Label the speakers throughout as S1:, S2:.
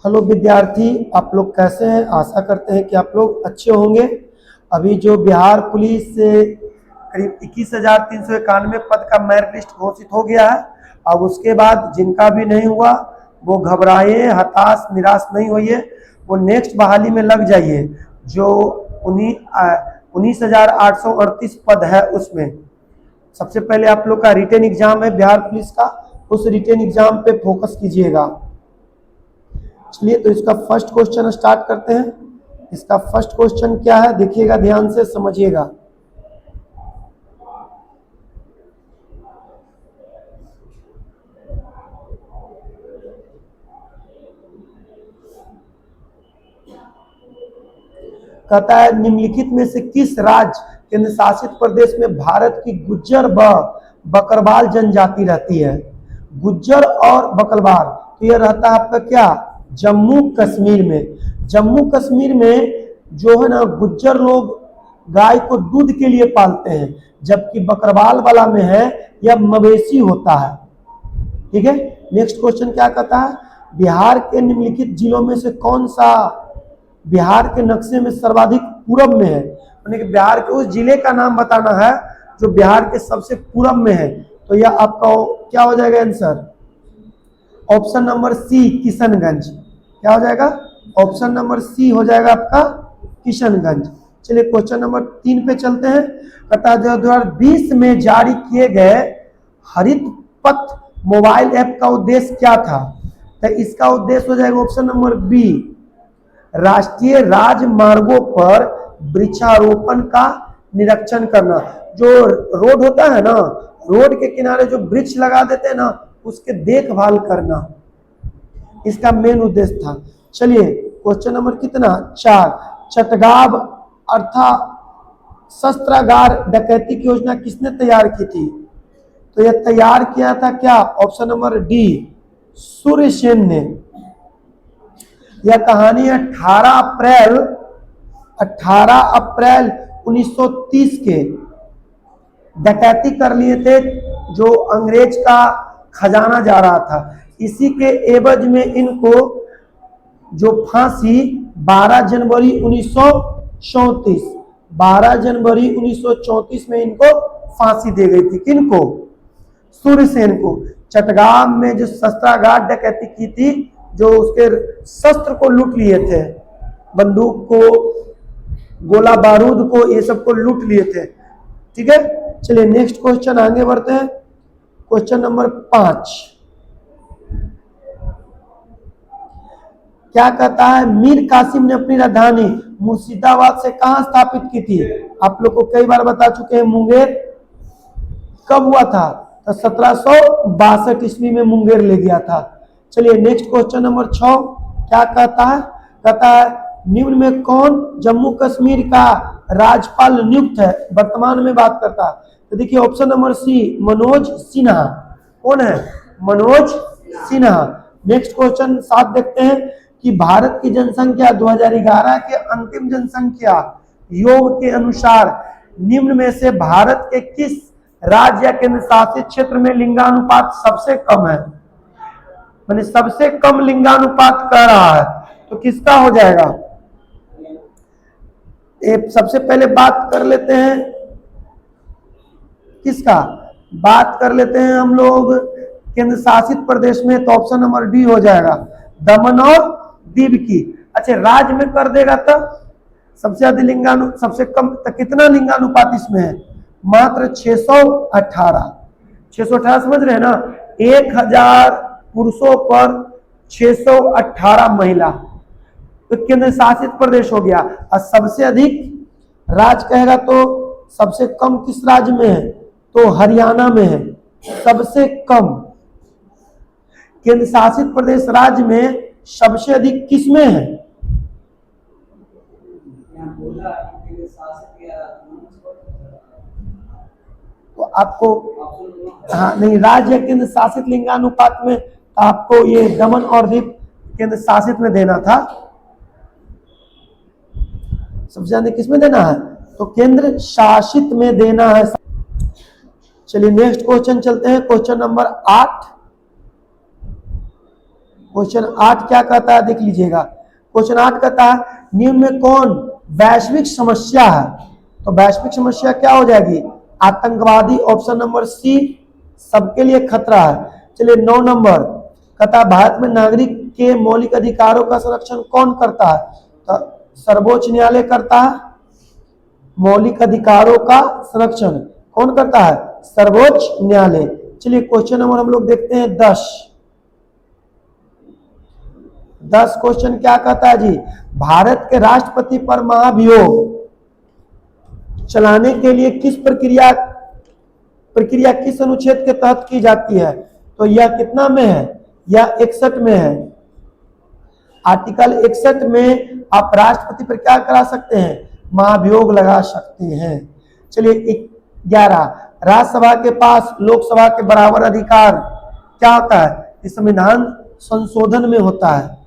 S1: Hello विद्यार्थी, आप लोग कैसे हैं? आशा करते हैं कि आप लोग अच्छे होंगे। अभी जो बिहार पुलिस से करीब 21,391 पद का मेरिट लिस्ट घोषित हो गया है। अब उसके बाद जिनका भी नहीं हुआ वो घबराइए, हताश निराश नहीं होइए, वो नेक्स्ट बहाली में लग जाइए। जो 19,838 पद है उसमें सबसे पहले आप लोग का रिटेन एग्जाम है बिहार पुलिस का, उस रिटेन एग्जाम पे फोकस कीजिएगा। चलिए तो इसका फर्स्ट क्वेश्चन स्टार्ट करते हैं। इसका फर्स्ट क्वेश्चन क्या है देखिएगा, ध्यान से समझिएगा। कहता है निम्नलिखित में से किस राज्य केंद्र शासित प्रदेश में भारत की गुज्जर व बकरवाल जनजाति रहती है? गुज्जर और बकरवाल, तो यह रहता है आपका क्या, जम्मू कश्मीर में। जम्मू कश्मीर में जो है ना गुज्जर लोग गाय को दूध के लिए पालते हैं, जबकि बकरवाल वाला में है यह मवेशी होता है। ठीक है, नेक्स्ट क्वेश्चन क्या कहता है, बिहार के निम्नलिखित जिलों में से कौन सा बिहार के नक्शे में सर्वाधिक पूरब में है? यानी कि बिहार के उस जिले का नाम बताना है जो बिहार के सबसे पूरब में है। तो यह आपका क्या हो जाएगा answer? Option number C, Kishanganj. क्या हो जाएगा? ऑप्शन नंबर सी हो जाएगा आपका किशनगंज। चलिए क्वेश्चन नंबर 3 पे चलते हैं। कहता 2020 में जारी किए गए हरित पथ मोबाइल ऐप का उद्देश्य क्या था? तो इसका उद्देश्य हो जाएगा ऑप्शन नंबर बी, राष्ट्रीय राजमार्गों पर वृक्षारोपण का निरीक्षण करना। जो रोड होता है ना, रोड के किनारे जो वृक्ष लगा देते हैं ना, उसके देखभाल करना इसका मेन उद्देश्य था। चलिए क्वेश्चन नंबर कितना, 4, चटगांव अर्थात शस्त्रागार डकैती की योजना किसने तैयार की थी? तो यह तैयार किया था क्या, ऑप्शन नंबर डी, सूर्यसेन ने। यह कहानी 18 अप्रैल 1930 के डकैती कर लिए थे जो अंग्रेज का खजाना जा रहा था। इसी के एवज में इनको जो फांसी 12 जनवरी 1934 में इनको फांसी दे गई थी। किनको? सूर्यसेन को। चटगांव में जो शस्त्रागार डकैती की थी, जो उसके शस्त्र को लूट लिए थे, बंदूक को, गोला बारूद को, ये सब को लूट लिए थे। ठीक है, चलिए नेक्स्ट क्वेश्चन आगे बढ़ते हैं। क्वेश्चन नंबर 5 क्या कहता है, मीर कासिम ने अपनी राजधानी मुर्शिदाबाद से कहां स्थापित की थी? आप लोग को कई बार बता चुके हैं। मुंगेर कब हुआ था? तो 1762 ईस्वी में मुंगेर ले गया था। चलिए नेक्स्ट क्वेश्चन नंबर 6 क्या कहता है, कहता है निम्न में कौन जम्मू कश्मीर का राज्यपाल नियुक्त है, वर्तमान में बात करता है? तो देखिए option number C, Manoj Sinha. कौन है? मनोज सिन्हा। नेक्स्ट क्वेश्चन 7 देखते हैं कि भारत की जनसंख्या 2011 के अंतिम जनसंख्या योग के अनुसार निम्न में से भारत के किस राज्य या केंद्र शासित क्षेत्र में लिंगानुपात सबसे कम है? मैंने सबसे कम लिंगानुपात कह रहा है, तो किसका हो जाएगा? सबसे पहले बात कर लेते हैं किसका, बात कर लेते हैं हम लोग केंद्र शासित प्रदेश में, तो ऑप्शन नंबर डी हो जाएगा, दमन और दीव की। अच्छा राज्य में कर देगा तो सबसे ज्यादा सबसे कम तो कितना लिंगानुपात इसमें है? मात्र 618 समझ रहे हैं ना, 1000 पुरुषों पर 618 महिला, तो केंद्र शासित प्रदेश हो गया। और सबसे अधिक राज्य कहेगा तो सबसे कम किस राज्य में है? तो हरियाणा में है सबसे कम। केंद्र शासित प्रदेश राज्य में सबसे अधिक किस में है? तो आपको हाँ नहीं, राज्य केंद्र शासित लिंगानुपात में आपको ये दमन और दीव केंद्र शासित में देना था। सबसे ज्यादा किस में देना है? तो केंद्र शासित में देना है। चलिए नेक्स्ट क्वेश्चन चलते हैं, क्वेश्चन नंबर 8 क्वेश्चन 8 क्या कहता है देख लीजिएगा। क्वेश्चन 8 कहता है निम्न में कौन वैश्विक समस्या है। तो वैश्विक समस्या क्या हो जाएगी, आतंकवादी, ऑप्शन नंबर सी, सबके लिए खतरा है। चलिए 9 नंबर कहता है भारत में नागरिक के मौलिक अधिकारों का संरक्षण कौन करता है। तो सर्वोच्च न्यायालय करता है। मौलिक अधिकारों का संरक्षण कौन करता है, सर्वोच्च न्यायालय। चलिए क्वेश्चन नंबर हम लोग देखते हैं 10 क्वेश्चन क्या कहता है जी, भारत के राष्ट्रपति पर महाभियोग चलाने के लिए किस प्रक्रिया किस अनुच्छेद के तहत की जाती है। तो यह कितना में है, यह 61 में है। आर्टिकल 61 में आप राष्ट्रपति पर क्या करा सकते हैं, महाभियोग लगा सकते हैं। चलिए 11 राज्यसभा के पास लोकसभा के बराबर अधिकार क्या होता है, इस संविधान संशोधन में होता है।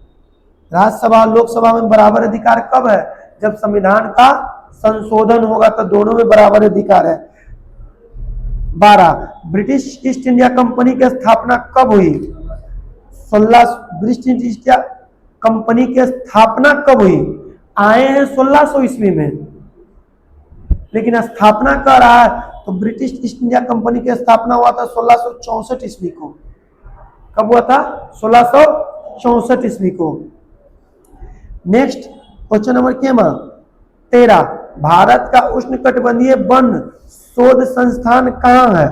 S1: राज्यसभा लोकसभा में बराबर अधिकार कब है, जब संविधान का संशोधन होगा तो दोनों में बराबर अधिकार है। 12 ब्रिटिश ईस्ट इंडिया कंपनी की स्थापना कब हुई। 16 ब्रिटिश ईस्ट इंडिया कंपनी की स्थापना कब हुई, आए हैं 1600 ईस्वी में, लेकिन स्थापना कर रहा है तो ब्रिटिश ईस्ट इंडिया कंपनी की स्थापना हुआ था 1664 ईस्वी को। कब हुआ था, 1664 ईस्वी को। नेक्स्ट क्वेश्चन नंबर 13 भारत का उष्णकटिबंधीय वन शोध संस्थान कहाँ है।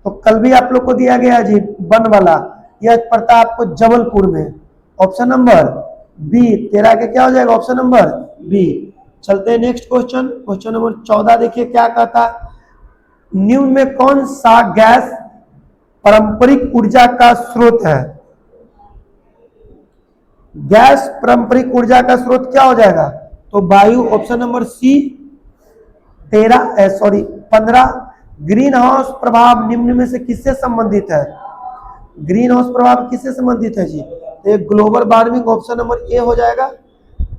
S1: तो कल भी आप लोग को दिया गया जी वन वाला, यह पड़ता है आपको जबलपुर में। ऑप्शन नंबर बी, 13 के क्या हो जाएगा, ऑप्शन नंबर बी। चलते हैं नेक्स्ट क्वेश्चन। क्वेश्चन नंबर 14 देखिए क्या कहता है, निम्न में कौन सा गैस पारंपरिक ऊर्जा का स्रोत है। गैस पारंपरिक ऊर्जा का स्रोत क्या हो जाएगा, तो वायु, option number C. 15 green house प्रभाव निम्न में से किससे संबंधित है। ग्रीन हाउस प्रभाव किससे संबंधित है जी, तो global warming, option number A हो जाएगा।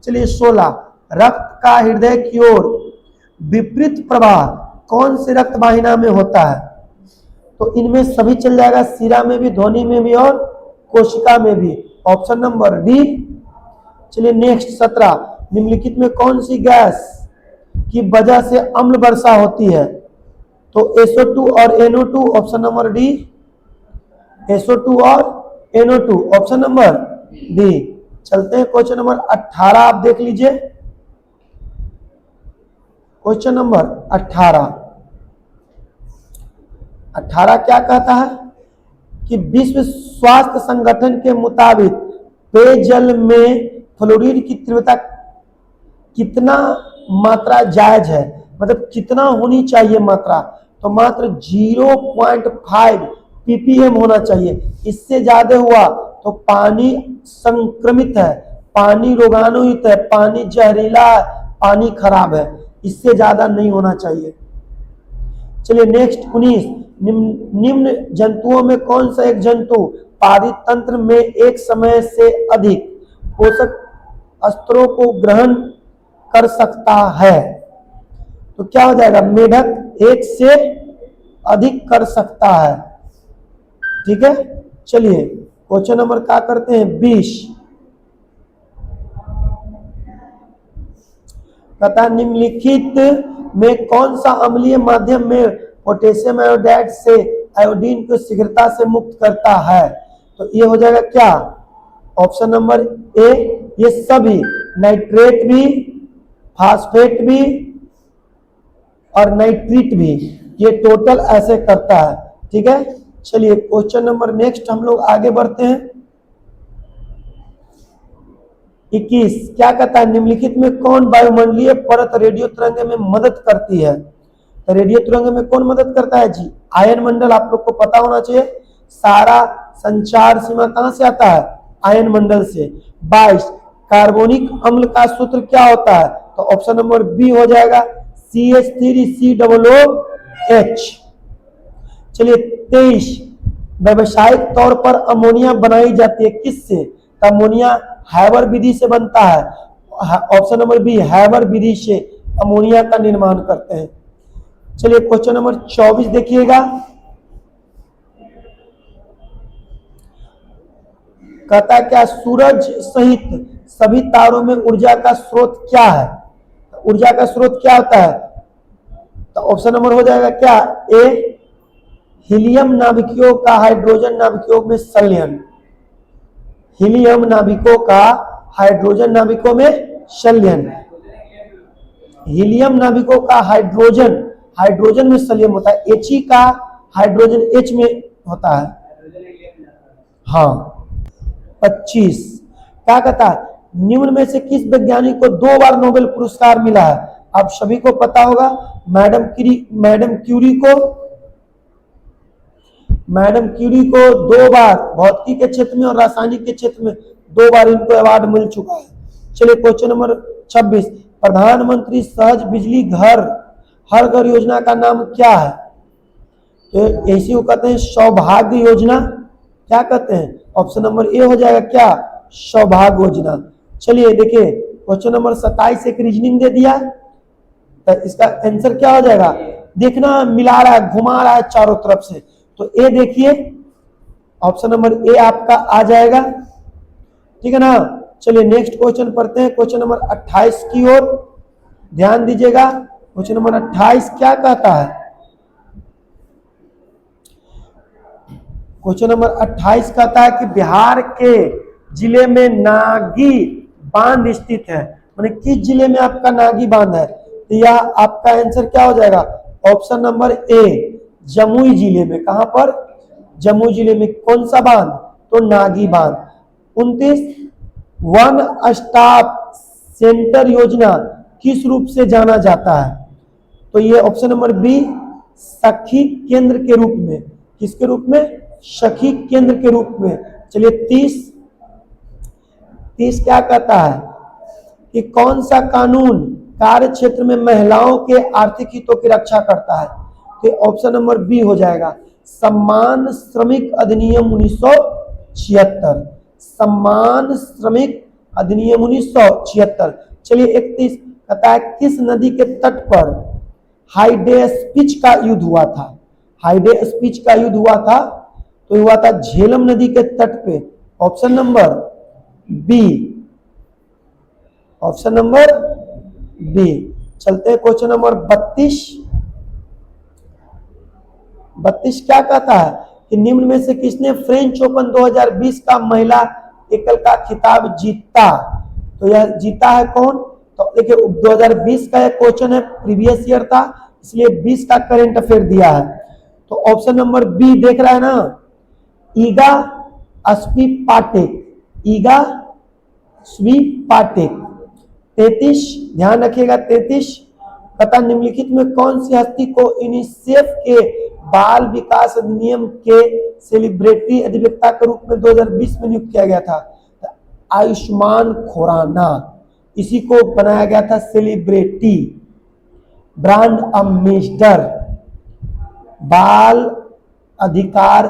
S1: चलिए 16 रक्त का हृदय की ओर विपरीत प्रवाह कौन से रक्त वाहिनी में होता है। तो इनमें सभी चल जाएगा, शिरा में भी, ध्वनि में भी और कोशिका में भी, ऑप्शन नंबर डी। चलिए नेक्स्ट 17 निम्नलिखित में कौन सी गैस की वजह से अम्ल वर्षा होती है। तो SO2 और NO2, option number D. SO2 और NO2, ऑप्शन नंबर डी। चलते हैं क्वेश्चन नंबर 18, आप देख लीजिए। क्वेश्चन नंबर 18 क्या कहता है कि विश्व स्वास्थ्य संगठन के मुताबिक पेयजल में फ्लोरीन की तीव्रता कितना मात्रा जायज है, मतलब कितना होनी चाहिए मात्रा, तो मात्र 0.5 ppm होना चाहिए। इससे ज्यादा हुआ तो पानी संक्रमित है, पानी रोगाणुयुक्त है, पानी जहरीला है, पानी खराब है, इससे ज्यादा नहीं होना चाहिए। चलिए नेक्स्ट 19 निम्न जंतुओं में कौन सा एक जंतु पारित तंत्र में एक समय से अधिक पोषक स्तरों को ग्रहण कर सकता है। तो क्या हो जाएगा, मेढक एक से अधिक कर सकता है। ठीक है, चलिए क्वेश्चन नंबर क्या करते हैं 20। कहता निम्नलिखित में कौन सा अम्लीय माध्यम में पोटेशियम आयोडाइड से आयोडीन को शीघ्रता से मुक्त करता है। तो ये हो जाएगा क्या, ऑप्शन नंबर ए, ये सभी नाइट्रेट भी, फास्फेट भी और नाइट्रिट भी, ये टोटल ऐसे करता है। ठीक है, चलिए क्वेश्चन नंबर नेक्स्ट हम लोग आगे बढ़ते हैं। 21 क्या कहता है, निम्नलिखित में कौन वायुमंडलीय परत रेडियो तरंग में मदद करती है। तो रेडियो तरंग में कौन मदद करता है जी, आयन मंडल, आप लोग को पता होना चाहिए। सारा संचार सीमा कहां से आता है, आयन मंडल से। 22 कार्बोनिक अम्ल का सूत्र क्या होता है, तो ऑप्शन नंबर बी हो जाएगा CH3COOH। चलिए 23 व्यवसायिक तौर पर अमोनिया बनाई जाती है किससे, तो अमोनिया हैबर विधि से बनता है। ऑप्शन नंबर बी, हैबर विधि से अमोनिया का निर्माण करते हैं। चलिए क्वेश्चन नंबर 24 देखिएगा। कहता है क्या, सूरज सहित सभी तारों में ऊर्जा का स्रोत क्या है? ऊर्जा का स्रोत क्या होता है? तो ऑप्शन नंबर हो जाएगा क्या, ए हीलियम नाभिकों का हाइड्रोजन नाभिकों में संलयन। हीलियम नाभिकों का हाइड्रोजन नाभिकों में संलयन। हीलियम नाभिकों का हाइड्रोजन में संलयन होता है। He का हाइड्रोजन H में होता है। हाँ 25 क्या कहता है, निम्न में से किस वैज्ञानिक को 2 बार नोबेल पुरस्कार मिला है? आप सभी को पता होगा, मैडम क्यूरी को 2 बार भौतिकी के क्षेत्र में और रासायनिक के क्षेत्र में 2 बार इनको अवार्ड मिल चुका है। चलिए क्वेश्चन नंबर 26, प्रधानमंत्री सहज बिजली हर घर योजना का नाम क्या है? तो ऐसी को कहते हैं सौभाग्य योजना। क्या कहते हैं? ऑप्शन नंबर ए हो जाएगा क्या, सौभाग्य योजना। चलिए देखिए क्वेश्चन नंबर 27 एक रीजनिंग दे दिया, तो इसका आंसर क्या हो जाएगा? देखना मिला रहा है, घुमा रहा है चारों तरफ से, तो ए देखिए ऑप्शन नंबर ए आपका आ जाएगा। ठीक है ना। चलिए नेक्स्ट क्वेश्चन पढ़ते हैं, क्वेश्चन नंबर 28 की ओर ध्यान दीजिएगा। क्वेश्चन नंबर 28 क्या कहता है? क्वेश्चन नंबर 28 कहता है कि बिहार के जिले में नागी बांध स्थित है। माने किस जिले में आपका नागी बांध है? तो यह आपका आंसर क्या हो जाएगा? ऑप्शन नंबर ए जमुई जिले में। कहां पर? जमुई जिले में। कौन सा बांध? तो नागी बांध। 29 वन स्टॉप सेंटर योजना किस रूप से जाना जाता है? तो ये ऑप्शन नंबर बी सखी केंद्र के रूप में। किसके रूप में? सखी केंद्र के रूप में। चलिए 30 क्या कहता है कि कौन सा कानून कार्य क्षेत्र में महिलाओं के आर्थिक हितों की रक्षा करता है? तो ऑप्शन नंबर बी हो जाएगा सम्मान श्रमिक अधिनियम 1976। सम्मान श्रमिक अधिनियम 1976। चलिए 31 कहता है किस नदी के तट पर हाइडे स्पीच का युद्ध हुआ था? हाइडे स्पीच का युद्ध हुआ था तो हुआ था झेलम नदी के तट पे। Option number B. Option number B. चलते हैं क्वेश्चन नंबर 32 क्या कहता है कि निम्न में से किसने फ्रेंच ओपन 2020 का महिला एकल का खिताब जीता? तो यह जीता है कौन? तो देखिए 2020 का यह क्वेश्चन है, प्रीवियस ईयर था, इसलिए 20 का करंट अफेयर दिया है। तो ऑप्शन नंबर बी देख रहा है ना, ईगा स्वीपाटेक। ईगा स्वीपाटेक। 33 ध्यान रखिएगा 33 कहता निम्नलिखित में कौन सी हस्ती को यूनिसेफ के बाल विकास अधिनियम के सेलिब्रिटी अधिवक्ता के रूप में 2020 में नियुक्त किया गया था? तो आयुष्मान खुराना, इसी को बनाया गया था सेलिब्रिटी ब्रांड एम्बेसडर बाल अधिकार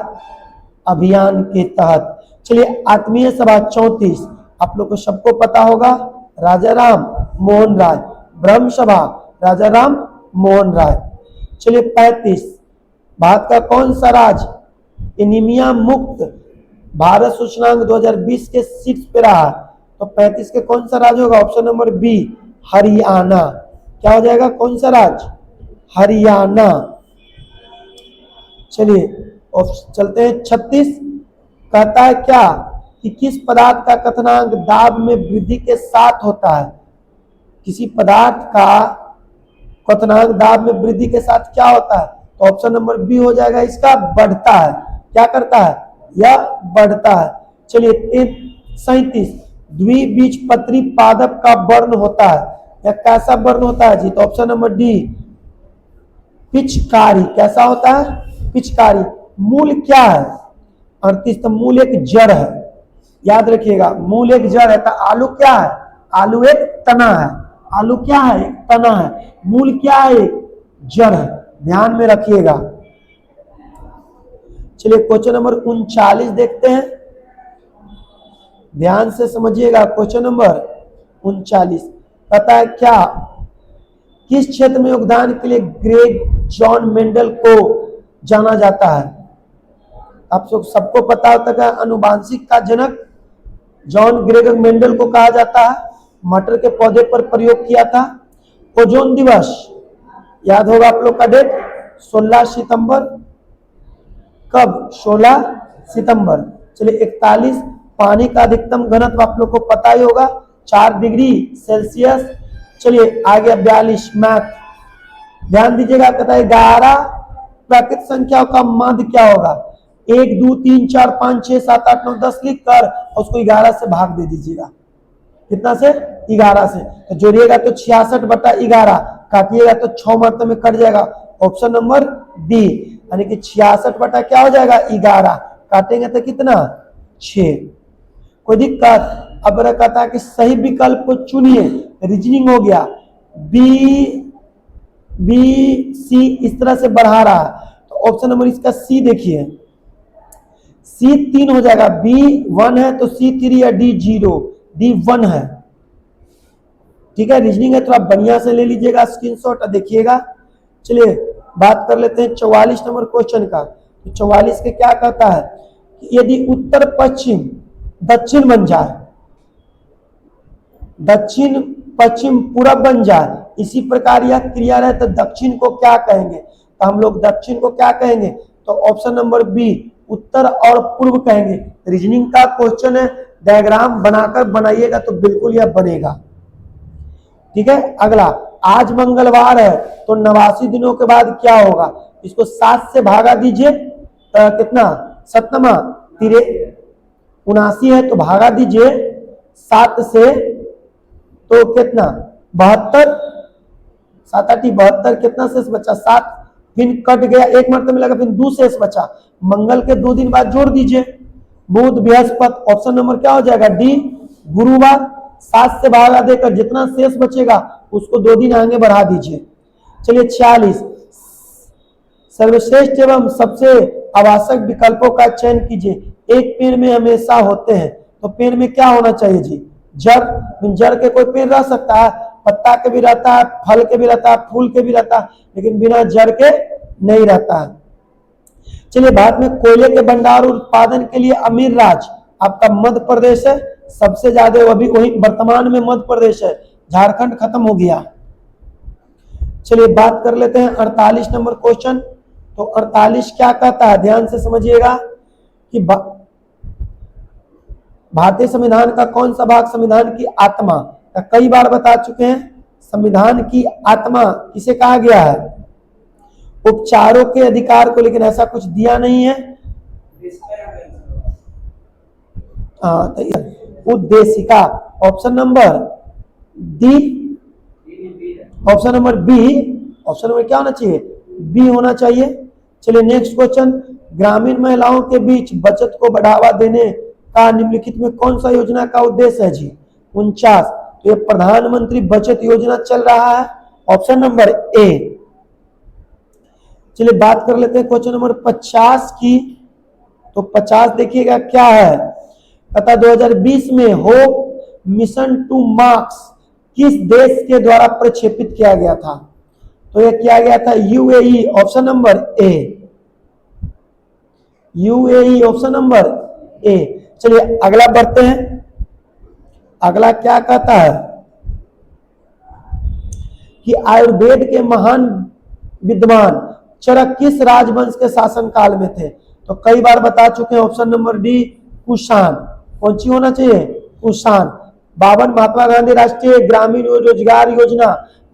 S1: अभियान के तहत। चलिए आत्मीय सभा 34 आप लोग को सबको पता होगा, राजा राम मोहन राय। ब्रह्म सभा राजा राम मोहन राय। चलिए 35 भारत का कौन सा राज्य एनीमिया मुक्त भारत सूचकांक 2020 के शीर्ष पे रहा? तो 35 के कौन सा राज्य होगा? Option number B Haryana. क्या हो जाएगा? कौन सा राज्य? हरियाणा। चलिए चलते हैं 36 कहता है क्या कि किस पदार्थ का कथनांक दाब में वृद्धि के साथ होता है? किसी पदार्थ का कथनांक दाब में वृद्धि के साथ क्या होता है? तो ऑप्शन नंबर बी हो जाएगा इसका बढ़ता है। क्या करता है? यह बढ़ता है। चलिए 37 द्विबीजपत्री पादप का वर्ण होता है, या कैसा वर्ण होता है जी? तो ऑप्शन नंबर डी पिचकारी। कैसा होता है? पिचकारी। मूल क्या है? 38 तो मूल एक जड़ है, याद रखिएगा मूल एक जड़ है। तो आलू क्या है? आलू एक तना है। आलू क्या है? एक तना है। मूल क्या है? जड़ है, ध्यान में रखिएगा। चलिए क्वेश्चन नंबर 39 देखते हैं, ध्यान से समझिएगा। क्वेश्चन नंबर 39 कहता है क्या किस क्षेत्र में योगदान के लिए ग्रेग जॉन मेंडल को जाना जाता है? आप सबको पता होता है अनुवांशिक का जनक जॉन ग्रेगर मेंडल को कहा जाता है, मटर के पौधे पर प्रयोग किया था। ओजोन दिवस याद होगा आप लोग का डेट 16 सितंबर। कब? 16 सितंबर। चलिए 41। पानी का अधिकतम घनत्व आप लोग को पता ही होगा 4 डिग्री सेल्सियस। चलिए आ गया 42 मैथ। ध्यान दीजिएगा, कहता है 11 प्राकृत संख्याओं का माध्य क्या होगा? 1 2 3 4 5 6 7 8 9 10 लिख कर उसको 11 से भाग दे दीजिएगा। कितना से? 11 से। तो जोड़िएगा तो 66/11, काटिएगा तो 6 मात्रा में कट जाएगा। ऑप्शन नंबर बी, यानी कि 66 बटा क्या हो जाएगा? 11। काटेंगे तो कितना? 6। कोई दिक्कत? अब कहता है कि सही विकल्प को चुनिए। रीजनिंग हो गया। बी सी इस तरह से बढ़ा रहा है, तो ऑप्शन नंबर इसका सी देखिए, सी 3 हो जाएगा। बी 1 है तो सी 3 या डी 0, डी 1 है। ठीक है, रीजनिंग है तो आप बढ़िया से ले लीजिएगा स्क्रीनशॉट, देखिएगा। चलिए बात कर लेते हैं 44 नंबर क्वेश्चन का। तो 44 के क्या कहता है कि यदि उत्तर पश्चिम दक्षिण बन जाए, दक्षिण पश्चिम पूरब बन जाए, इसी प्रकार यह क्रिया रहे तो दक्षिण को क्या कहेंगे? तो हम लोग दक्षिण को क्या कहेंगे? तो ऑप्शन नंबर बी उत्तर और पूर्व कहेंगे। रीजनिंग का क्वेश्चन है, डायग्राम बनाकर बनाइएगा तो बिल्कुल यह बनेगा। ठीक है, अगला, आज मंगलवार है तो 89 दिनों के बाद क्या होगा? इसको 7 से भागा दीजिए तो कितना? 7मा 79 है तो भागा दीजिए 7 से, तो कितना? 72। 7 8 72, कितना शेष बचा? 7। फिर कट गया, एक मरतबे में लगा, फिर 2 शेष बचा। मंगल के 2 दिन बाद जोड़ दीजिए, बुध बृहस्पति। ऑप्शन नंबर क्या हो जाएगा? डी गुरुवार। 7 से भागा देकर जितना शेष बचेगा उसको 2 दिन आगे बढ़ा दीजिए। चलिए 46, सर्वश्रेष्ठ एवं सबसे आवश्यक विकल्पों का चयन कीजिए। एक पेड़ में हमेशा होते हैं, तो पेड़ में क्या होना चाहिए जी? जड़। जड़ के कोई पेड़ रह सकता है? पत्ता के भी रहता है, फल के भी रहता है, फूल के भी रहता है, लेकिन बिना जड़ के नहीं रहता है। चलिए भारत में कोयले के भंडार उत्पादन के लिए अमीर राज्य आपका मध्य प्रदेश है, सबसे ज्यादा वही वर्तमान में मध्य प्रदेश है, झारखंड खत्म हो गया। चलिए बात कर लेते हैं 48 नंबर क्वेश्चन। तो 48 क्या कहता है? ध्यान से समझिएगा कि भारतीय संविधान का कौन सा भाग संविधान की आत्मा? कई बार बता चुके हैं, संविधान की आत्मा किसे कहा गया है? उपचारों के अधिकार को, लेकिन ऐसा कुछ दिया नहीं है। उद्देशिका, option number D, option number B. Option number क्या होना चाहिए? बी होना चाहिए। चलिए नेक्स्ट क्वेश्चन, ग्रामीण महिलाओं के बीच बचत को बढ़ावा देने का निम्नलिखित में कौन सा योजना का उद्देश्य है जी? 49। तो ये प्रधानमंत्री बचत योजना चल रहा है, ऑप्शन नंबर ए। चलिए बात कर लेते हैं क्वेश्चन नंबर 50 की। तो 50 देखिएगा क्या है, कहता 2020 में होप मिशन टू मार्स किस देश के द्वारा प्रक्षेपित किया गया था? तो यह किया गया था UAE, option number A. UAE option number A. चलिए अगला बढ़ते हैं। अगला क्या कहता है कि आयुर्वेद के महान विद्वान चरक किस राजवंश के शासन काल में थे? तो कई बार बता चुके हैं, ऑप्शन नंबर डी कुषाण। कौन सी होना चाहिए? कुषाण। 52 महात्मा गांधी राष्ट्रीय ग्रामीण रोजगार योजना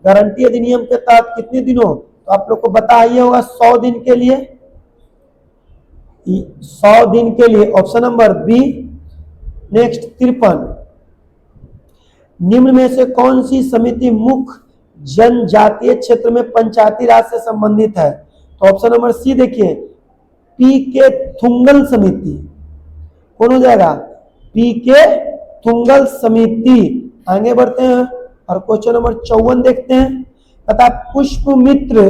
S1: गारंटी अधिनियम के तहत कितने दिनों? तो आप लोग को बता ही होगा 100 दिन के लिए, 100 दिन के लिए, ऑप्शन नंबर बी। नेक्स्ट 53, निम्न में से कौन सी समिति मुख्य जनजातीय क्षेत्र में पंचायती राज से संबंधित है? तो ऑप्शन नंबर सी देखिए, पी के थुंगल समिति। कौन हो जाएगा? पी के थुंगल समिति। आगे बढ़ते हैं और क्वेश्चन नंबर 54 देखते हैं। तथा पुष्पमित्र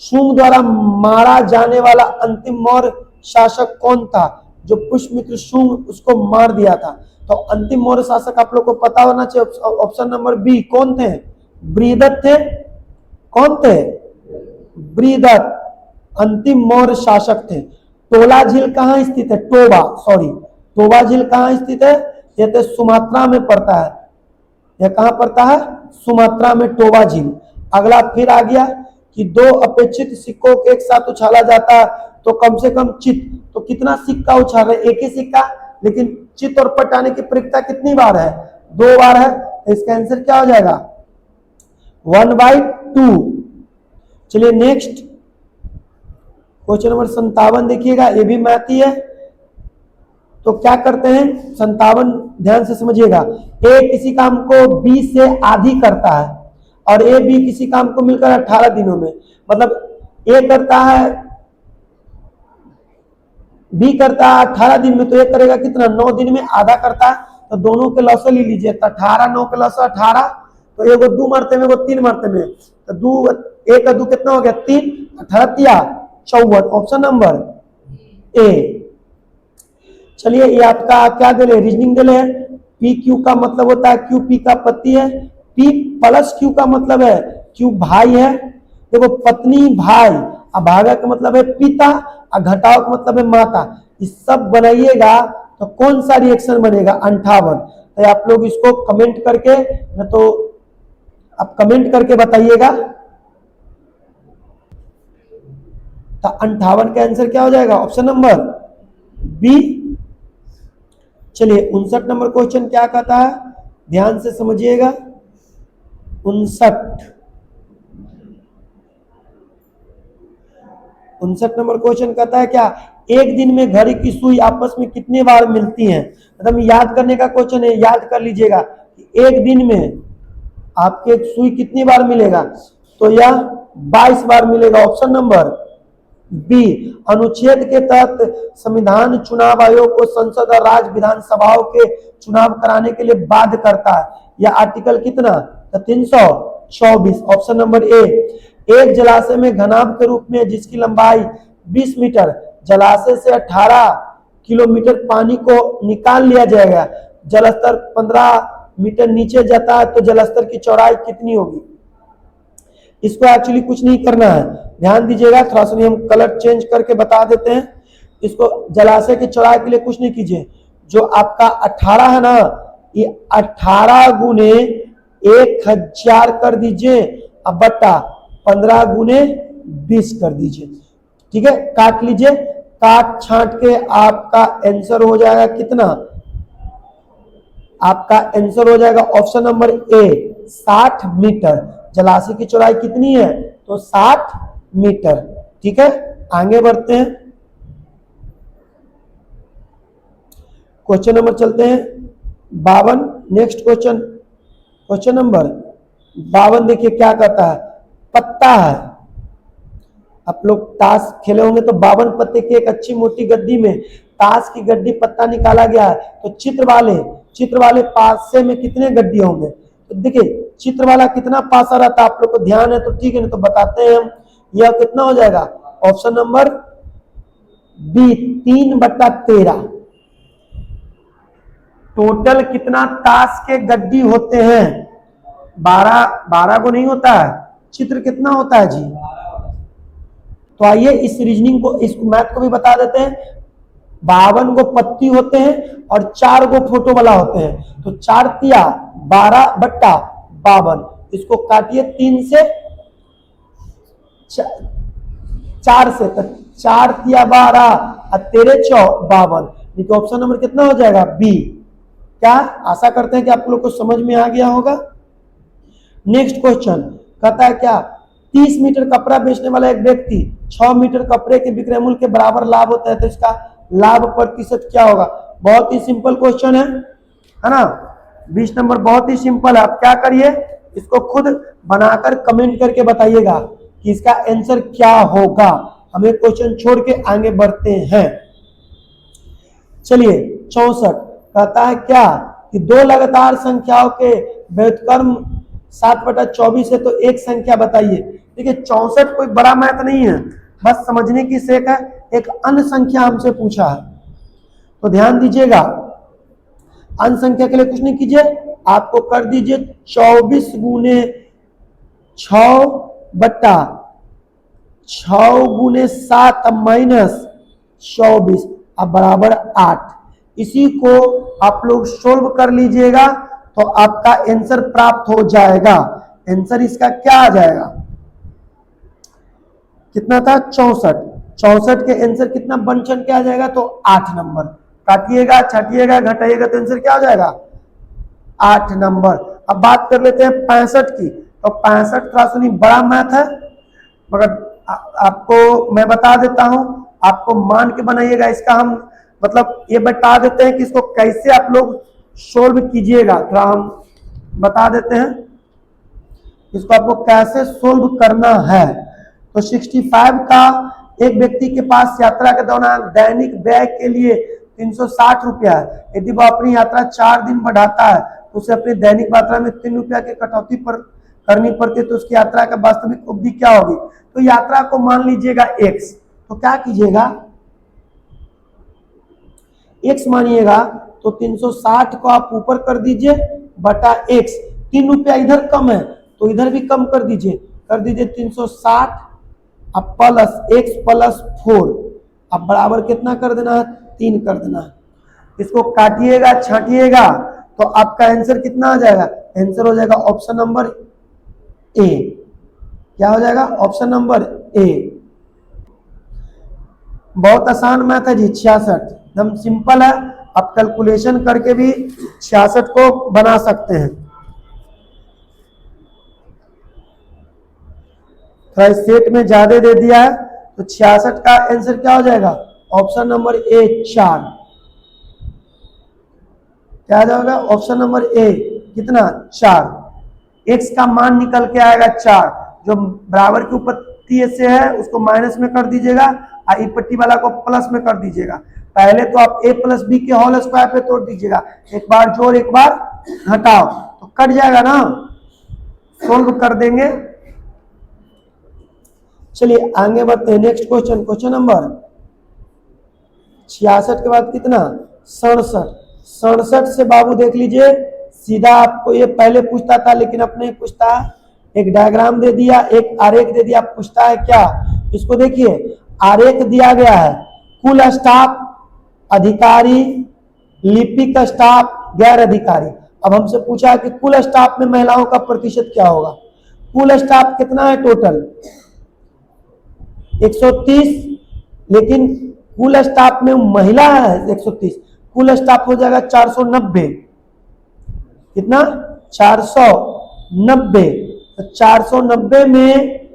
S1: शुंग द्वारा मारा जाने वाला अंतिम मौर्य शासक कौन था? जो पुष्पमित्र शुंग उसको मार दिया था। तो अंतिम मौर्य शासक आप लोग को पता होना चाहिए, ऑप्शन नंबर बी। कौन थे? बृहदत्त थे। कौन थे? बृहदत्त अंतिम मौर्य शासक थे। टोला झील कहाँ स्थित है? टोबा झील कहाँ स्थित है? ये तो सुमात्रा में पड़ता है, यह कहाँ पड़ता है? सुमात्रा में, टोबा झील। अगला फिर आ गया कि दो अपेक्षित सिक्कों को एक साथ उछाला जाता है तो कम से कम चित, तो कितना सिक्का उछाल रहे? एक ही सिक्का, लेकिन चित और पट आने की प्रक्रिया कितनी बार है? 2 बार है। तो इसका आंसर क्या हो जाएगा? 1/2। चलिए नेक्स्ट क्वेश्चन नंबर 57 देखिएगा, ये भी मैथ ही है। तो क्या करते हैं 57, ध्यान से समझिएगा। ए किसी काम को बी से आधी करता है और ए बी किसी काम को मिलकर 18 दिनों में, मतलब ए करता है, बी करता है 18 दिन में, तो ए करेगा कितना? 9 दिन में आधा करता है। तो दोनों के लॉस ले लीजिए, तो 18 9 के लॉस 18, तो एगो 2 मरते में, एगो 3 मरते में, तो 2 1 का 2 कितना हो गया? 3, 18 तिया 54, ऑप्शन नंबर ए। चलिए ये आपका क्या दे रहे? रीजनिंग दे रहे हैं। पी क्यू का मतलब होता है, क्यू पी का पति है, पी प्लस क्यू का मतलब है क्यू भाई है। देखो पत्नी भाई, अभागा का मतलब है पिता, और घटाओ का मतलब है माता। इस सब बनाइएगा तो कौन सा रिएक्शन बनेगा? 58। तो आप लोग इसको कमेंट करके, न तो आप कमेंट करके बताइएगा। तो 58 का आंसर क्या हो जाएगा? Option number B. चलिए 59 नंबर क्वेश्चन क्या कहता है, ध्यान से समझिएगा। 59 नंबर क्वेश्चन कहता है क्या? एक दिन में घड़ी की सुई आपस में कितने बार मिलती हैं? मतलब याद करने का क्वेश्चन है, याद कर लीजिएगा कि एक दिन में आपके सुई कितनी बार मिलेगा? तो यह 22 बार मिलेगा, ऑप्शन नंबर बी। अनुच्छेद के तहत संविधान चुनाव आयोग को संसद और राज्य विधानसभाओं के चुनाव कराने के लिए बाध्य करता है। यह आर्टिकल कितना? तो 324, ऑप्शन नंबर ए। एक जलाशय में घनाभ के रूप में जिसकी लंबाई 20 मीटर, जलाशय से 18 किलोमीटर पानी को निकाल लिया जाएगा, जलस्तर 15 मीटर नीचे जाता है, तो जलस्तर की चौड़ाई कितनी होगी? इसको एक्चुअली कुछ नहीं करना है, ध्यान दीजिएगा, थोड़ा सा हम कलर चेंज करके बता देते हैं। इसको जलाशय की चौड़ाई के लिए कुछ नहीं कीजिए, जो आपका 18 है ना, ये 18 गुने 1000 कर दीजिए, अब बट्टा 15 गुने 20 कर दीजिए। ठीक है, काट लीजिए, काट छांट के आपका आंसर हो जाएगा कितना? आपका आंसर हो जाएगा ऑप्शन नंबर ए 60 मीटर। जलाशय की चौड़ाई कितनी है? तो 60 मीटर। ठीक है, आगे बढ़ते हैं, क्वेश्चन नंबर चलते हैं 52। नेक्स्ट क्वेश्चन, क्वेश्चन नंबर 52 देखिए क्या कहता है। पत्ता है, आप लोग ताश खेले होंगे तो 52 पत्ते की एक अच्छी मोटी गद्दी में ताश की गड्डी पत्ता निकाला गया है, तो चित्र वाले पासे में कितने गड्डी होंगे? तो देखिए चित्र वाला कितना पासा रहता है, आप लोग को ध्यान है तो ठीक है, नहीं तो बताते हैं हम। यह कितना हो जाएगा? Option number B 3/13। टोटल कितना ताश के गड्डी होते हैं? 12 को नहीं होता है, चित्र कितना होता है जी? तो आइए इस रीजनिंग को, इस मैथ को भी बता देते हैं। 52 गो पत्ती होते हैं और 4 गो फोटो वाला होते हैं, तो 4 तिया 12/52। इसको काटिए 3 से 4 से, तो 4 तिया 12 और 13 चौ 52। तो ऑप्शन नंबर कितना हो जाएगा? बी। क्या आशा करते हैं कि आप लोग को समझ में आ गया होगा। नेक्स्ट क्वेश्चन कहता है क्या? 30 मीटर कपड़ा बेचने वाला एक व्यक्ति 6 मीटर कपड़े के विक्रय मूल्य के बराबर लाभ होता है, तो इसका लाभ प्रतिशत क्या होगा? बहुत ही सिंपल क्वेश्चन है ना। 20 नंबर बहुत ही सिंपल है। आप क्या करिए, इसको खुद बनाकर कमेंट करके बताइएगा कि इसका आंसर क्या होगा। हमें क्वेश्चन छोड़ के आगे बढ़ते हैं। चलिए 64 कहता है क्या कि दो लगातार संख्याओं के व्युत्क्रम 7/24 है, तो एक संख्या बताइए। देखिए 64 कोई बड़ा मैथ नहीं है, बस समझने की सेक है। एक अन्य संख्या हमसे पूछा है, तो ध्यान दीजिएगा। अन्य संख्या के लिए कुछ नहीं कीजिए, आपको कर दीजिए 24 गुने 6/6 गुने 7 माइनस 24 अब बराबर 8। इसी को आप लोग सोल्व कर लीजिएगा तो आपका आंसर प्राप्त हो जाएगा। आंसर इसका क्या आ जाएगा, कितना था 64, 64 के आंसर कितना बन चढ़ के आ जाएगा, तो 8 नंबर। काटिएगा, छाटिएगा, घटाइएगा तो आंसर क्या हो जाएगा, 8 नंबर। अब बात कर लेते हैं 65 की। तो 65 थोड़ा सुनी बड़ा मैथ है, मगर आपको मैं बता देता हूं, आपको मान के बनाइएगा। इसका हम मतलब ये बता देते हैं कि इसको कैसे आप लोग सोल्व कीजिएगा। थोड़ा हम बता देते हैं इसको आपको कैसे सोल्व करना है। तो 65 का एक व्यक्ति के पास यात्रा के दौरान दैनिक व्यय के लिए 360 रुपया है। यदि वह अपनी यात्रा 4 दिन बढ़ाता है तो उसे अपनी दैनिक मात्रा में 3 रुपया की कटौती पर करनी पड़ती है, तो उसकी यात्रा का वास्तविक अवधि क्या होगी। तो यात्रा को मान लीजिएगा x, तो क्या कीजिएगा x मानिएगा, तो 360 को आप ऊपर कर दीजिए बटा x, 3 रुपया इधर कम है तो इधर भी कम कर दीजिए 360 अब प्लस x प्लस 4, अब बराबर कितना कर देना है, 3 कर देना है। इसको काटिएगा, छाटिएगा तो आपका आंसर कितना आ जाएगा, आंसर हो जाएगा ऑप्शन नंबर ए। क्या हो जाएगा, ऑप्शन नंबर ए। बहुत आसान मैथ है जी, 66 एकदम सिंपल है। आप कैलकुलेशन करके भी 66 को बना सकते हैं। थोड़ा सेट में ज्यादा दे दिया है तो 66 का आंसर क्या हो जाएगा, ऑप्शन नंबर ए 4। क्या आ जाएगा, ऑप्शन नंबर ए कितना 4। x का मान निकल के आएगा 4, जो बराबर के ऊपर से है उसको माइनस में कर दीजिएगा और ई पट्टी वाला को प्लस में कर दीजिएगा। पहले तो आप a प्लस बी के होल स्क्वायर पे तोड़ दीजिएगा, एक बार जोड़ एक बार घटाओ तो कट जाएगा ना, सोल्व कर देंगे। चलिए आगे बढ़ते हैं, नेक्स्ट क्वेश्चन, क्वेश्चन नंबर 66 के बाद कितना 67। 67 से बाबू देख लीजिए, सीधा आपको ये पहले पूछता था लेकिन अपने पूछता है, एक डायग्राम दे दिया, एक आरेख दे दिया, पूछता है क्या। इसको देखिए, आरेख दिया गया है, कुल स्टाफ, अधिकारी, लिपिक स्टाफ, गैर अधिकारी। अब हमसे पूछा है कि कुल स्टाफ में महिलाओं का प्रतिशत क्या होगा। कुल स्टाफ कितना है टोटल 130, लेकिन कुल स्टाफ में महिला है 130, कुल स्टाफ हो जाएगा 490। कितना 490। तो 490 में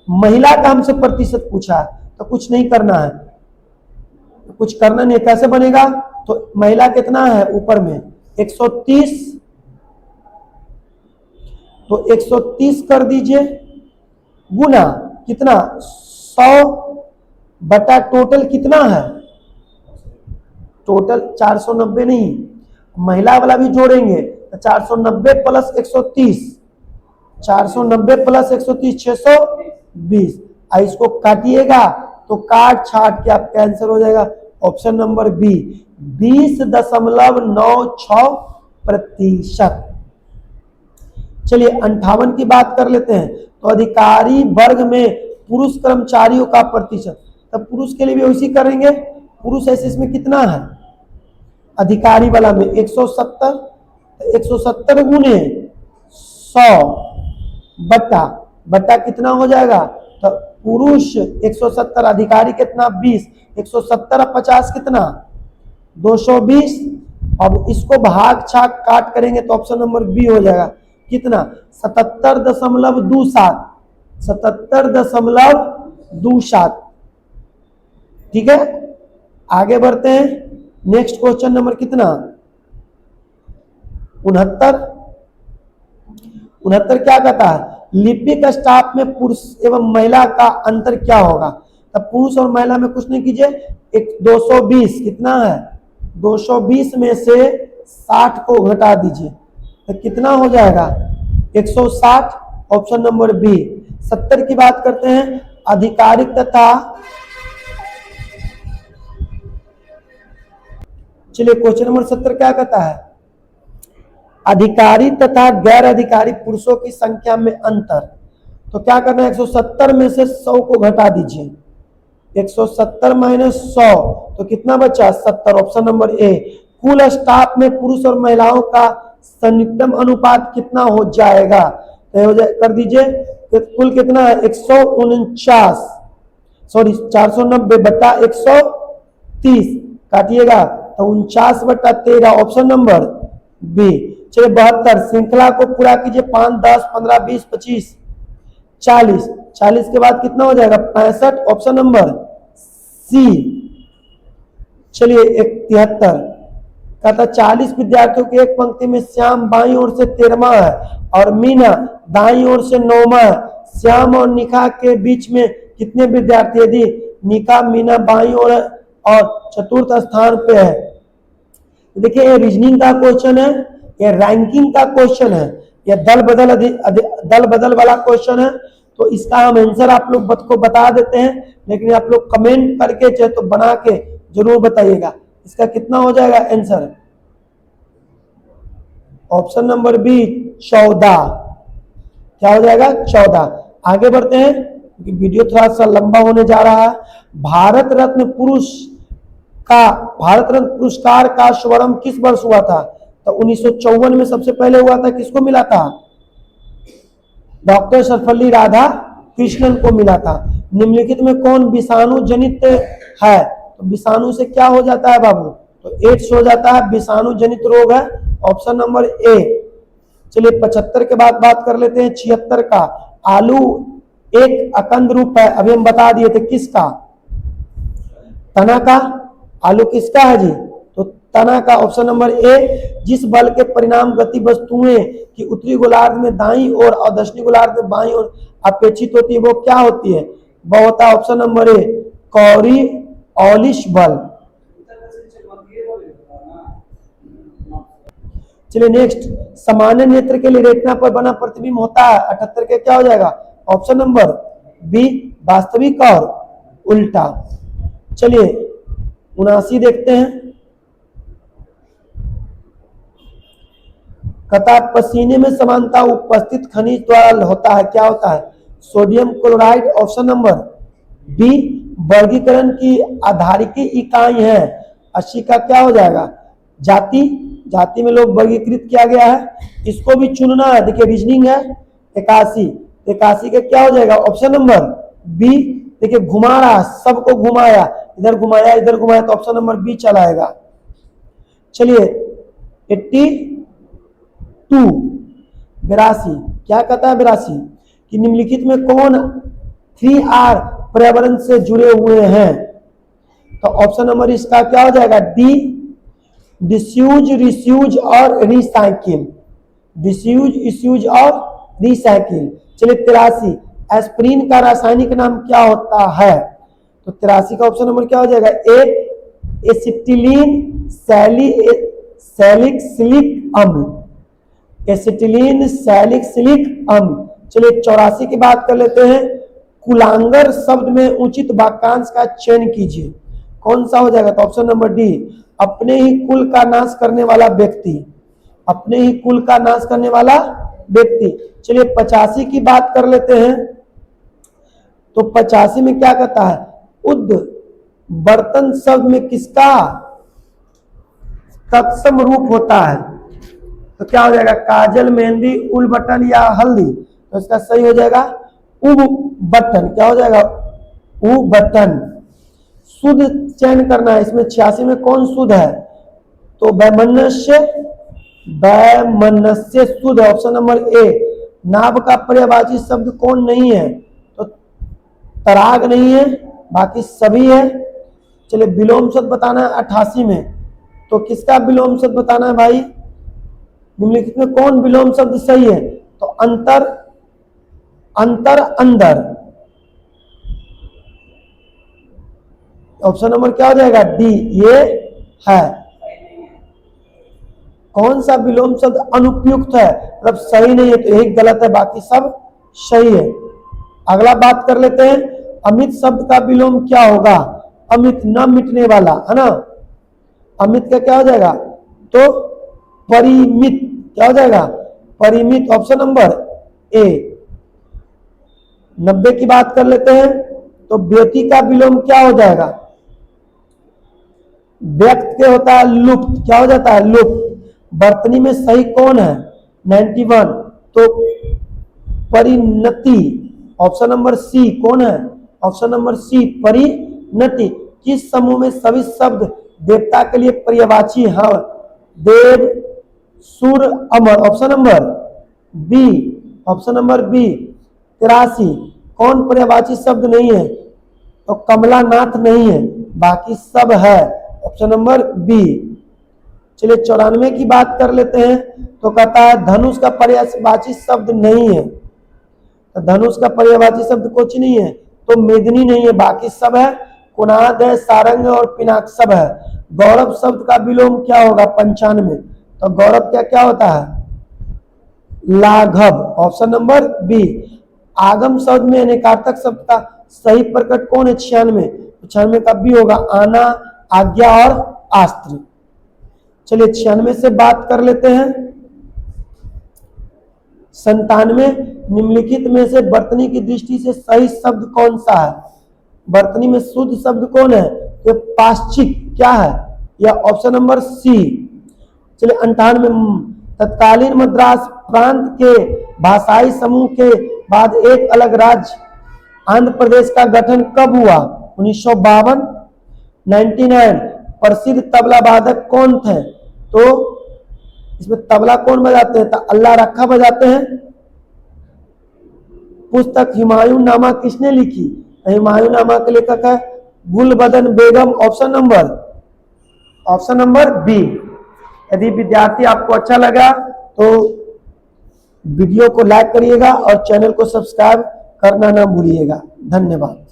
S1: महिला का हमसे प्रतिशत पूछा है, तो कुछ नहीं करना है, तो कुछ करना नहीं, कैसे बनेगा, तो महिला कितना है ऊपर में 130, तो 130 कर दीजिए गुना कितना 100 बटा टोटल कितना है, टोटल 490 नहीं, महिला वाला भी जोड़ेंगे तो 490 प्लस 130, 490 प्लस 130 620। इसको काटिएगा तो काट छाट के आपका आंसर हो जाएगा ऑप्शन नंबर बी 20.96%। चलिए 58 की बात कर लेते हैं। तो अधिकारी वर्ग में पुरुष कर्मचारियों का प्रतिशत, तब पुरुष के लिए भी वैसी करेंगे। पुरुष ऐसे इसमें कितना है, अधिकारी वाला में 170, 170 गुने 100 बटा कितना हो जाएगा, तो पुरुष 170, अधिकारी कितना 20, 170 और 50 कितना 220। अब इसको भाग छाग काट करेंगे तो ऑप्शन नंबर बी हो जाएगा कितना 77.27, 77.27। ठीक है, आगे बढ़ते हैं। नेक्स्ट क्वेश्चन नंबर कितना 69। 69 क्या कहता है, लिपिक स्टाफ में पुरुष एवं महिला का अंतर क्या होगा। तब पुरुष और महिला में कुछ नहीं कीजिए, एक 220 कितना है 220 में से 60 को घटा दीजिए तो कितना हो जाएगा 160, ऑप्शन नंबर बी। 70 की बात करते हैं, आधिकारिक तथा, चलिए क्वेश्चन नंबर 70 क्या कहता है, अधिकारी तथा गैर अधिकारी पुरुषों की संख्या में अंतर। तो क्या करना है 170 में से 100 को घटा दीजिए, 170 माइनस 100 तो कितना बचा 70, ऑप्शन नंबर ए। कुल स्टाफ में पुरुष और महिलाओं का संयुक्तम अनुपात कितना हो जाएगा? तो हो जाए, कर दीजिए, तो कुल कितना है? 149, सॉरी 490 बटा 130 काटिएगा तो 49/13, ऑप्शन नंबर बी। चलिए 72, श्रृंखला को पूरा कीजिए, 5, 10, 15, 20, 25, 40, 40 के बाद कितना हो जाएगा? 65, ऑप्शन नंबर सी। चलिए 73, कहता 40 विद्यार्थियों की एक पंक्ति में श्याम बाईं ओर से 13वां है और मीना दाईं ओर से 9वां है। श्याम और निखा के बीच में कितने विद्यार्थी? यदि निखा मीना बाईं ओर और चतुर्थ स्थान पे है। देखिए ये रीजनिंग का क्वेश्चन है, ये रैंकिंग का क्वेश्चन है, ये दल बदल वाला क्वेश्चन है। तो इसका हम आंसर आप लोग को बता देते हैं, लेकिन आप लोग कमेंट करके चाहे तो बना के जरूर बताइएगा। इसका कितना हो जाएगा आंसर? Option number B 14। क्या हो जाएगा? 14। आगे बढ़ते हैं क्योंकि वीडियो थोड़ा सा लंबा होने जा रहा है। भारत रत्न पुरस्कार का शुभारंभ किस वर्ष हुआ था? तो 1954 में सबसे पहले हुआ था। किसको मिला था? डॉक्टर सर्वपल्ली राधाकृष्णन को मिला था। निम्नलिखित में कौन विषाणु जनित है? तो विषाणु से क्या हो जाता है बाबू? तो एड्स हो जाता है, विषाणु जनित रोग है, ऑप्शन नंबर ए। चलिए 75 के बाद बात कर लेते हैं 76 का। आलू एक अकंद रूप है, अभी हम बता दिए थे किसका? तना का। आलू किसका है जी? तो तना का, ऑप्शन नंबर ए। जिस बल के परिणाम गति वस्तुएं की उत्तरी गोलार्ध में दाईं ओर और दक्षिणी गोलार्ध में बाईं ओर अपेक्षित होती है वो क्या होती है? वो होता है ऑप्शन नंबर ए कॉरियोलिस बल। चलिए नेक्स्ट, सामान्य नेत्र के लिए रेटिना पर बना प्रतिबिंब होता है 78 के, क्या हो जाएगा? ऑप्शन नंबर बी वास्तविक और उल्टा। चलिए 79 देखते हैं। कथा पसीने में समानता उपस्थित खनिज द्वारा होता है, क्या होता है? Sodium chloride, option number B. वर्गीकरण की आधारिक इकाई है 80 का, क्या हो जाएगा? जाति में लोग वर्गीकृत किया गया है, इसको भी चुनना है। देखिए रीजनिंग है 81 के क्या हो जाएगा? Option number B. देखिए घुमा रहा, सबको घुमाया, इधर घुमाया इधर घुमाया, तो ऑप्शन नंबर बी चलाएगा। चलिए 82 क्या कहता है? 82 कि निम्नलिखित में कौन 3R पर्यावरण से जुड़े हुए हैं? तो ऑप्शन नंबर इसका क्या हो जाएगा? डी। डिस्यूज, रिस्यूज और रिसाइकिल। डिस्यूज, इस्यूज और रिसाइकिल। चलिए 83, एस्प्रिन का रासायनिक नाम क्या होता है? तो 83 का ऑप्शन नंबर क्या हो जाएगा? ए एसिटिलीन सैलिसिलिक अम्ल। एसिटिलीन सैलिसिलिक अम्ल। चलिए 84 की बात कर लेते हैं। कुलांगर शब्द में उचित वाक्यांश का चयन कीजिए, कौन सा हो जाएगा? तो ऑप्शन नंबर डी अपने ही कुल का नाश करने वाला व्यक्ति। अपने ही कुल का नाश करने वाला व्यक्ति। चलिए 85 की बात कर लेते हैं। तो 85 में क्या कहता है? उद्ध बर्तन शब्द में किसका तत्सम रूप होता है? तो क्या हो जाएगा? काजल, मेहंदी, उल बटन या हल्दी? तो इसका सही हो जाएगा उब बटन। क्या हो जाएगा? उ बटन। शुद्ध चयन करना है इसमें 86 में कौन शुद्ध है? तो वैमनस्य शुद्ध, ऑप्शन नंबर ए। नाभ का पर्यायवाची शब्द कौन नहीं है? तो तराग नहीं है, बाकी सभी है। चलिए विलोम शब्द बताना है 88 में, तो किसका विलोम शब्द बताना है भाई? निम्नलिखित में कौन विलोम शब्द सही है? तो अंतर, अंदर। ऑप्शन नंबर क्या हो जाएगा? डी, ये है। कौन सा विलोम शब्द अनुपयुक्त है, मतलब सही नहीं है, तो एक गलत है, बाकी सब सही है। अगला बात कर लेते हैं। अमित शब्द का विलोम क्या होगा? अमित, न मिटने वाला, है ना? अमित का क्या हो जाएगा? तो परिमित। क्या हो जाएगा? परिमित, ऑप्शन नंबर ए। 90 की बात कर लेते हैं। तो बेटी का विलोम क्या हो जाएगा? व्यक्त के होता है लुप्त, क्या हो जाता है लुप्त। वर्तनी में सही कौन है 91, तो परिणति, ऑप्शन नंबर सी कौन है, ऑप्शन नंबर सी परिणति। किस समूह में सभी शब्द देवता के लिए पर्यायवाची है, देव सुर अमर, option number B, option number B 83। कौन पर्यायवाची शब्द नहीं है, तो कमलानाथ नहीं है, बाकी सब है, ऑप्शन नंबर बी। चलिए 94 की बात कर लेते हैं, तो कहता है धनुष का पर्यायवाची शब्द नहीं है, तो धनुष का पर्यायवाची शब्द कुछ नहीं है, तो मेदिनी नहीं है, बाकी सब है, कुनाद है, सारंग और पिनाक सब है। गौरव शब्द का विलोम क्या होगा 95, तो गौरव क्या क्या होता है लाघव, ऑप्शन नंबर बी। आगम शब्द में अनेकार्थक शब्द का सही प्रकट कौन है 96, 96 का बी होगा आना, आज्ञा और अस्त्र। चलिए 96 से बात कर लेते हैं। 97 निम्नलिखित में से वर्तनी की दृष्टि से सही शब्द कौन सा है, वर्तनी में शुद्ध शब्द कौन है, तो पाश्चिक क्या है, या ऑप्शन नंबर सी। चलिए 98 तत्कालीन मद्रास प्रांत के भाषाई समूह के बाद एक अलग राज्य आंध्र प्रदेश का गठन कब हुआ 1952। 99 प्रसिद्ध तबला वादक कौन थे, तो इसमें तबला कौन बजाते हैं, तो अल्लाह रखा बजाते हैं। पुस्तक हुमायूं नामा किसने लिखी, हुमायूं नामा के लेखक है गुलबदन बेगम, ऑप्शन नंबर बी। यदि विद्यार्थी आपको अच्छा लगा तो वीडियो को लाइक करिएगा और चैनल को सब्सक्राइब करना ना भूलिएगा। धन्यवाद।